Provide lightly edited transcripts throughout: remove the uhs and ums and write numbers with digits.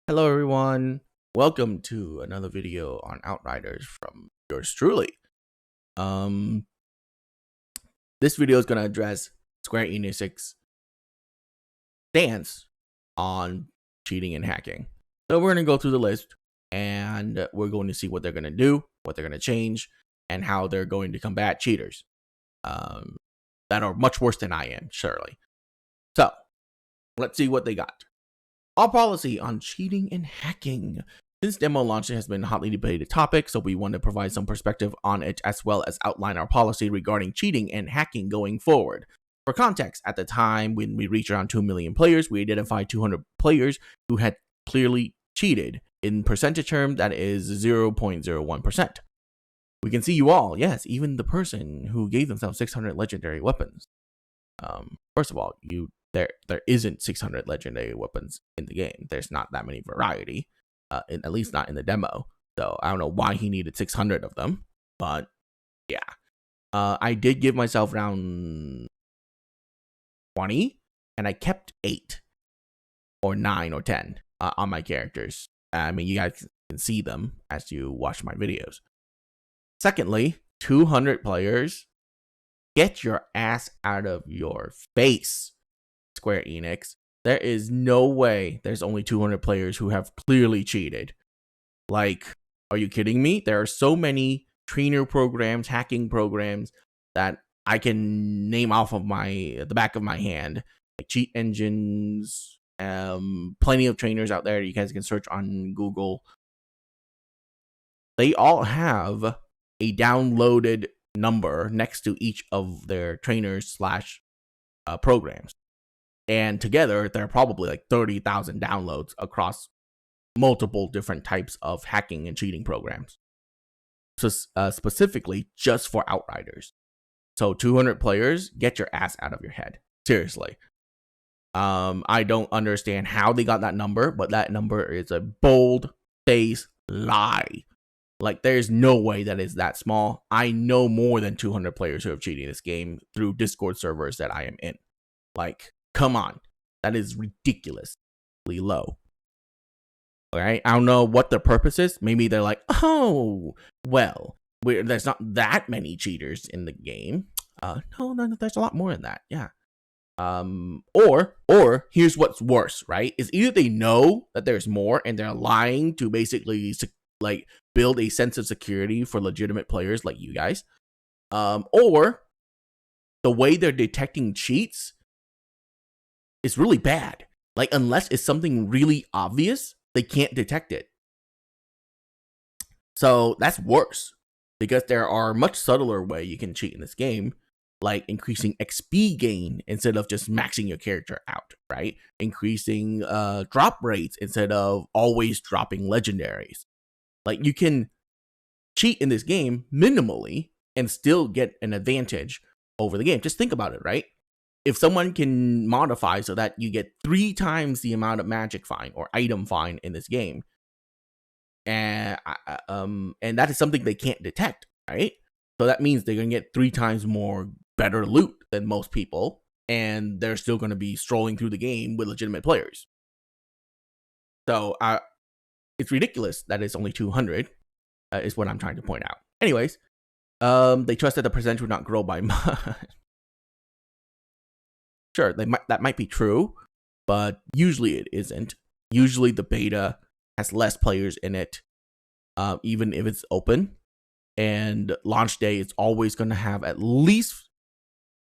Hello everyone, welcome to another video on Outriders from yours truly. Um, this video is going to address Square Enix's stance on cheating and hacking. So we're going to go through the list and we're going to see what they're going to do, what they're going to change, and how they're going to combat cheaters that are much worse than I am, surely. So let's see what they got. Our policy on cheating and hacking. Since demo launch has been a hotly debated topic, so we want to provide some perspective on it as well as outline our policy regarding cheating and hacking going forward. For context, at the time when we reached around 2 million players, we identified 200 players who had clearly cheated. In percentage terms, that is 0.01%. We can see you all, yes, even the person who gave themselves 600 legendary weapons. First of all, there isn't 600 legendary weapons in the game. There's not that many variety, at least not in the demo. So I don't know why he needed 600 of them, but yeah. I did give myself around 20, and I kept 8 or 9 or 10 on my characters. I mean, you guys can see them as you watch my videos. Secondly, 200 players. Get your ass out of your face, Square Enix. There is no way there's only 200 players who have clearly cheated. Like, are you kidding me? There are so many trainer programs, hacking programs that I can name off of the back of my hand. Like cheat engines, plenty of trainers out there. You guys can search on Google. They all have a downloaded number next to each of their trainers / programs. And together, there are probably like 30,000 downloads across multiple different types of hacking and cheating programs. So specifically just for Outriders. So 200 players, get your ass out of your head. Seriously. I don't understand how they got that number, but that number is a bold-faced lie. Like, there's no way that is that small. I know more than 200 players who have cheated this game through Discord servers that I am in. Like, come on. That is ridiculously low. Alright? I don't know what their purpose is. Maybe they're like, oh, well, there's not that many cheaters in the game. No, there's a lot more than that. Yeah. Or here's what's worse, right? Is either they know that there's more and they're lying to basically like build a sense of security for legitimate players like you guys, or the way they're detecting cheats is really bad. Like, unless it's something really obvious, they can't detect it. So that's worse, because there are much subtler way you can cheat in this game, like increasing XP gain instead of just maxing your character out, right? Increasing drop rates instead of always dropping legendaries. Like, you can cheat in this game minimally and still get an advantage over the game. Just think about it, right? If someone can modify so that you get 3 times the amount of magic fine or item fine in this game, and that is something they can't detect, right? So that means they're gonna get 3 times more better loot than most people, and they're still gonna be strolling through the game with legitimate players. So it's ridiculous that it's only 200, is what I'm trying to point out. Anyways, they trust that the percentage would not grow by much. Sure, that might be true, but usually it isn't. Usually the beta has less players in it, even if it's open. And launch day is always going to have at least,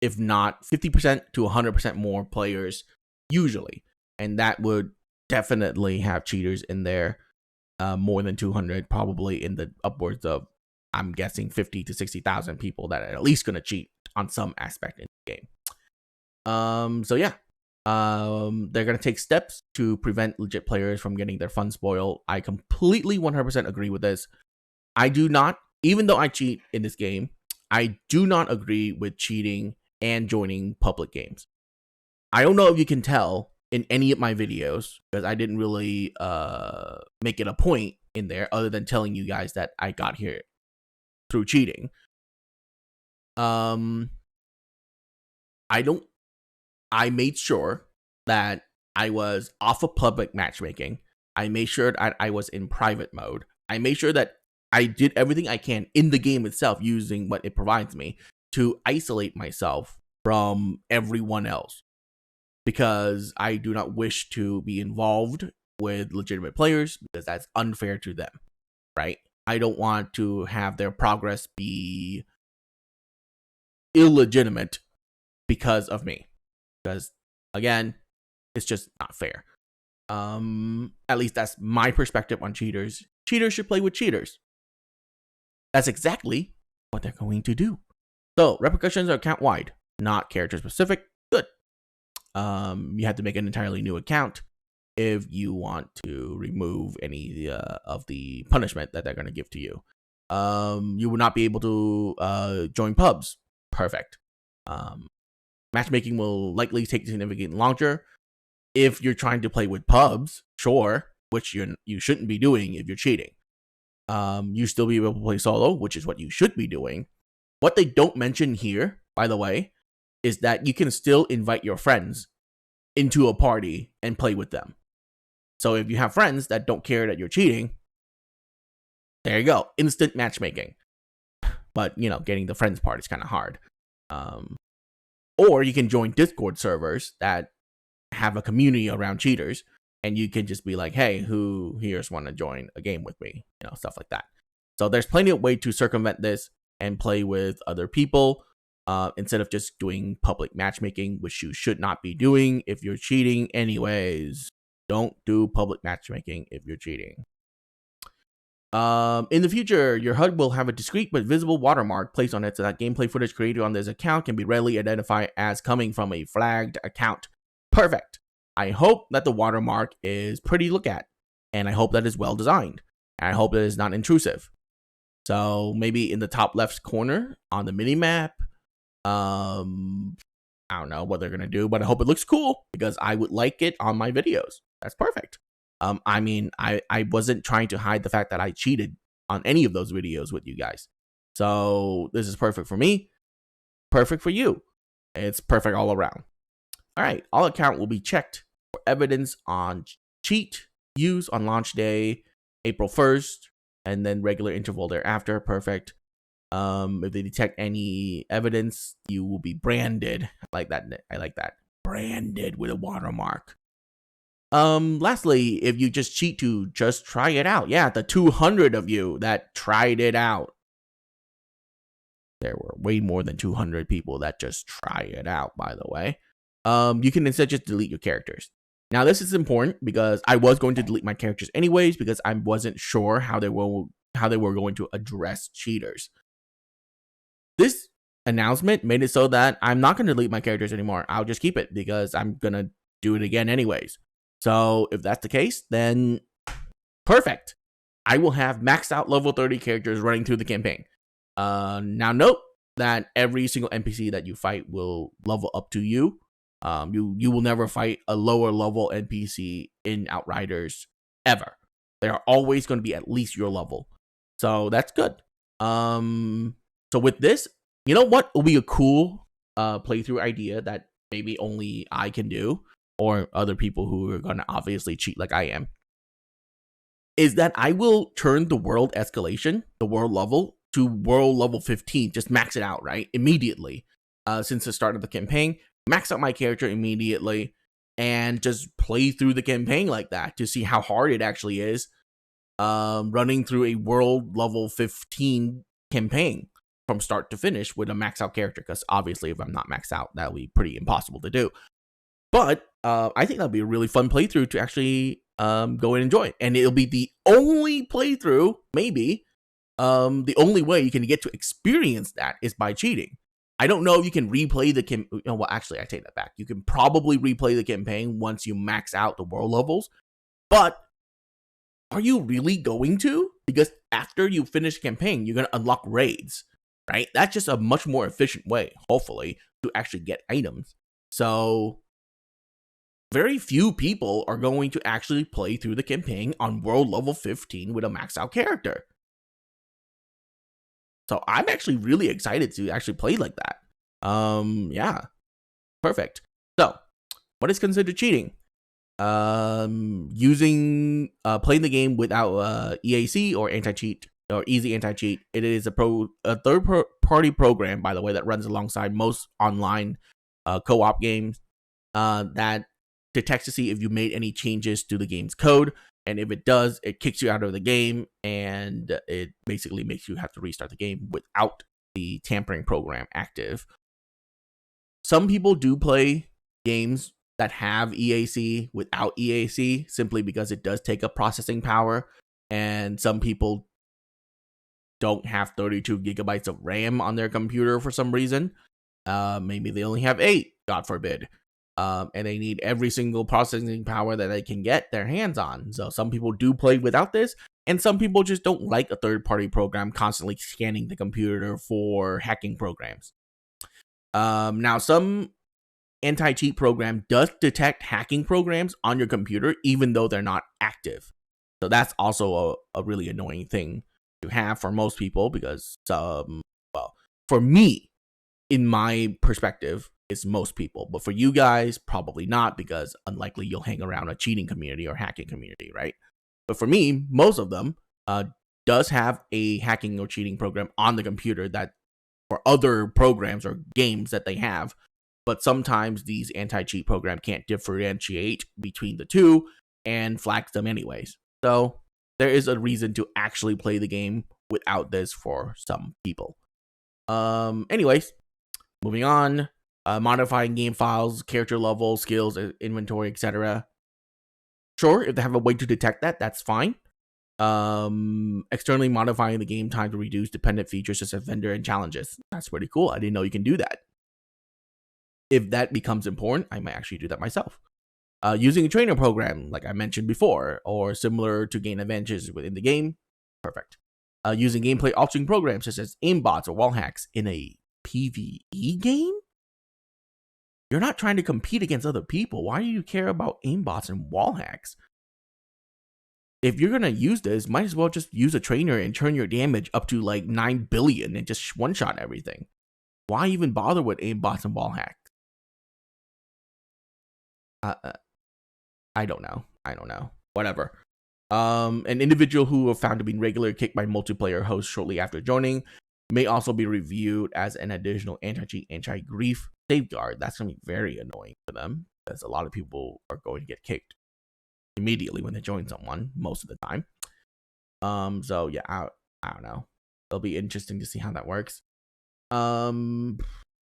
if not 50% to 100% more players, usually. And that would definitely have cheaters in there. More than 200, probably in the upwards of, I'm guessing, 50 to 60,000 people that are at least going to cheat on some aspect in the game. So yeah, they're going to take steps to prevent legit players from getting their fun spoiled. I completely 100% agree with this. I do not, even though I cheat in this game, I do not agree with cheating and joining public games. I don't know if you can tell in any of my videos, because I didn't really make it a point in there other than telling you guys that I got here through cheating. I made sure that I was off of public matchmaking. I made sure that I was in private mode. I made sure that I did everything I can in the game itself using what it provides me to isolate myself from everyone else, because I do not wish to be involved with legitimate players because that's unfair to them, right? I don't want to have their progress be illegitimate because of me, because again, it's just not fair. At least that's my perspective on cheaters. Cheaters should play with cheaters. That's exactly what they're going to do. So repercussions are account wide, not character specific. Good. You have to make an entirely new account if you want to remove any of the punishment that they're going to give to you. You will not be able to join pubs. Perfect. Matchmaking will likely take significantly longer. If you're trying to play with pubs, sure, which you shouldn't be doing if you're cheating. You still be able to play solo, which is what you should be doing. What they don't mention here, by the way, is that you can still invite your friends into a party and play with them. So if you have friends that don't care that you're cheating, there you go, instant matchmaking. But, getting the friends part is kind of hard. Or you can join Discord servers that have a community around cheaters, and you can just be like, hey, who here's want to join a game with me? Stuff like that. So there's plenty of way to circumvent this and play with other people instead of just doing public matchmaking, which you should not be doing if you're cheating anyways. Don't do public matchmaking if you're cheating. In the future, your HUD will have a discrete but visible watermark placed on it so that gameplay footage created on this account can be readily identified as coming from a flagged account. Perfect. I hope that the watermark is pretty to look at, and I hope that it's well designed, and I hope that it's not intrusive. So maybe in the top left corner on the minimap, I don't know what they're gonna do, but I hope it looks cool because I would like it on my videos. That's perfect. I wasn't trying to hide the fact that I cheated on any of those videos with you guys. So this is perfect for me, perfect for you. It's perfect all around. All right, all account will be checked for evidence on cheat use on launch day, April 1st, and then regular interval thereafter. Perfect. If they detect any evidence, you will be branded. I like that. Branded with a watermark. Lastly, if you just cheat to just try it out. Yeah, the 200 of you that tried it out. There were way more than 200 people that just try it out, by the way. You can instead just delete your characters. Now, this is important because I was going to delete my characters anyways because I wasn't sure how they were going to address cheaters. This announcement made it so that I'm not going to delete my characters anymore. I'll just keep it because I'm going to do it again anyways. So if that's the case, then perfect. I will have maxed out level 30 characters running through the campaign. Now note that every single NPC that you fight will level up to you. You will never fight a lower level NPC in Outriders ever. They are always going to be at least your level. So that's good. So with this, you know what will be a cool playthrough idea that maybe only I can do, or other people who are going to obviously cheat like I am, is that I will turn the world escalation, the world level, to world level 15. Just max it out, right? Immediately. Since the start of the campaign, max out my character immediately and just play through the campaign like that to see how hard it actually is running through a world level 15 campaign from start to finish with a max out character, because obviously if I'm not maxed out, that would be pretty impossible to do. But I think that'll be a really fun playthrough to actually go and enjoy. And it'll be the only playthrough, maybe, the only way you can get to experience that is by cheating. I don't know if you can replay the campaign. Well, actually, I take that back. You can probably replay the campaign once you max out the world levels. But are you really going to? Because after you finish the campaign, you're going to unlock raids, right? That's just a much more efficient way, hopefully, to actually get items. So very few people are going to actually play through the campaign on world level 15 with a max out character. So I'm actually really excited to actually play like that. Yeah, perfect. So what is considered cheating? Using playing the game without EAC or anti-cheat or easy anti-cheat. It is a third-party program, by the way, that runs alongside most online co-op games that detects to see if you made any changes to the game's code. And if it does, it kicks you out of the game, and it basically makes you have to restart the game without the tampering program active. Some people do play games that have EAC without EAC simply because it does take up processing power, and some people don't have 32 gigabytes of RAM on their computer for some reason. Maybe they only have 8, God forbid. And they need every single processing power that they can get their hands on. So some people do play without this, and some people just don't like a third-party program constantly scanning the computer for hacking programs. Now, some anti-cheat program does detect hacking programs on your computer, even though they're not active. So that's also a really annoying thing to have for most people because, well, for me, in my perspective, it's most people. But for you guys, probably not, because unlikely you'll hang around a cheating community or hacking community, right? But for me, most of them does have a hacking or cheating program on the computer that for other programs or games that they have. But sometimes these anti-cheat programs can't differentiate between the two and flags them anyways. So there is a reason to actually play the game without this for some people. Anyways, moving on. Modifying game files, character level, skills, inventory, etc. Sure, if they have a way to detect that, that's fine. Externally modifying the game time to reduce dependent features such as vendor and challenges. That's pretty cool. I didn't know you can do that. If that becomes important, I might actually do that myself. Using a trainer program, like I mentioned before, or similar to gain advantages within the game. Perfect. Using gameplay altering programs such as aimbots or wall hacks in a PvE game? You're not trying to compete against other people. Why do you care about aimbots and wall hacks? If you're going to use this, might as well just use a trainer and turn your damage up to like 9 billion and just one-shot everything. Why even bother with aimbots and wall hacks? I don't know. Whatever. An individual who are found to be regularly kicked by multiplayer hosts shortly after joining may also be reviewed as an additional anti-cheat, anti-grief safeguard. That's going to be very annoying for them because a lot of people are going to get kicked immediately when they join someone most of the time. So yeah, I don't know. It'll be interesting to see how that works.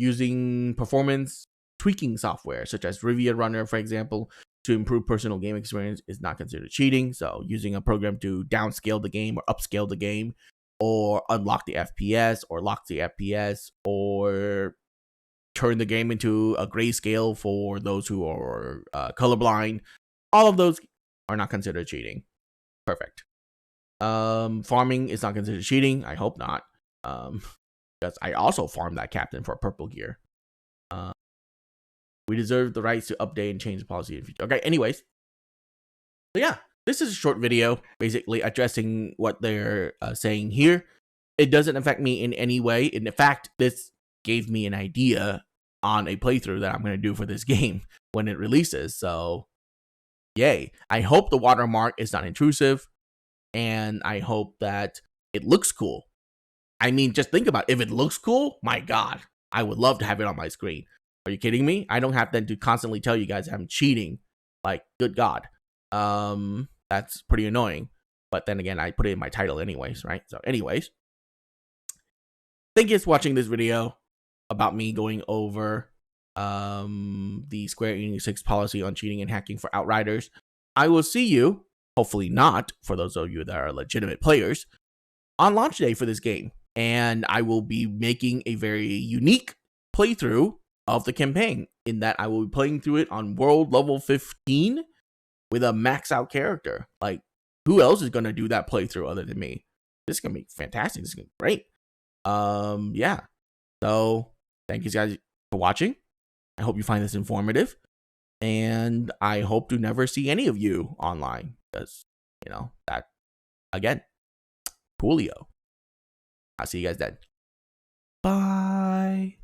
Using performance tweaking software such as Rivia Runner, for example, to improve personal game experience is not considered cheating. So using a program to downscale the game or upscale the game, or unlock the FPS or lock the FPS, or turn the game into a grayscale for those who are colorblind. All of those are not considered cheating. Perfect. Farming is not considered cheating. I hope not. Because I also farmed that captain for purple gear. We deserve the rights to update and change the policy in the future. Okay, anyways. So yeah, this is a short video, basically addressing what they're saying here. It doesn't affect me in any way. In fact, this gave me an idea on a playthrough that I'm going to do for this game when it releases. So, yay. I hope the watermark is not intrusive, and I hope that it looks cool. I mean, just think about it. If it looks cool, my God, I would love to have it on my screen. Are you kidding me? I don't have to constantly tell you guys I'm cheating. Like, good God. That's pretty annoying. But then again, I put it in my title anyways, right? So anyways, thank you for watching this video about me going over the Square Enix policy on cheating and hacking for Outriders. I will see you, hopefully not, for those of you that are legitimate players, on launch day for this game. And I will be making a very unique playthrough of the campaign, in that I will be playing through it on world level 15 with a max out character. Like, who else is going to do that playthrough other than me? This is going to be fantastic. This is going to be great. Yeah. So, thank you guys for watching. I hope you find this informative. And I hope to never see any of you online. Because, that, again, Coolio. I'll see you guys then. Bye.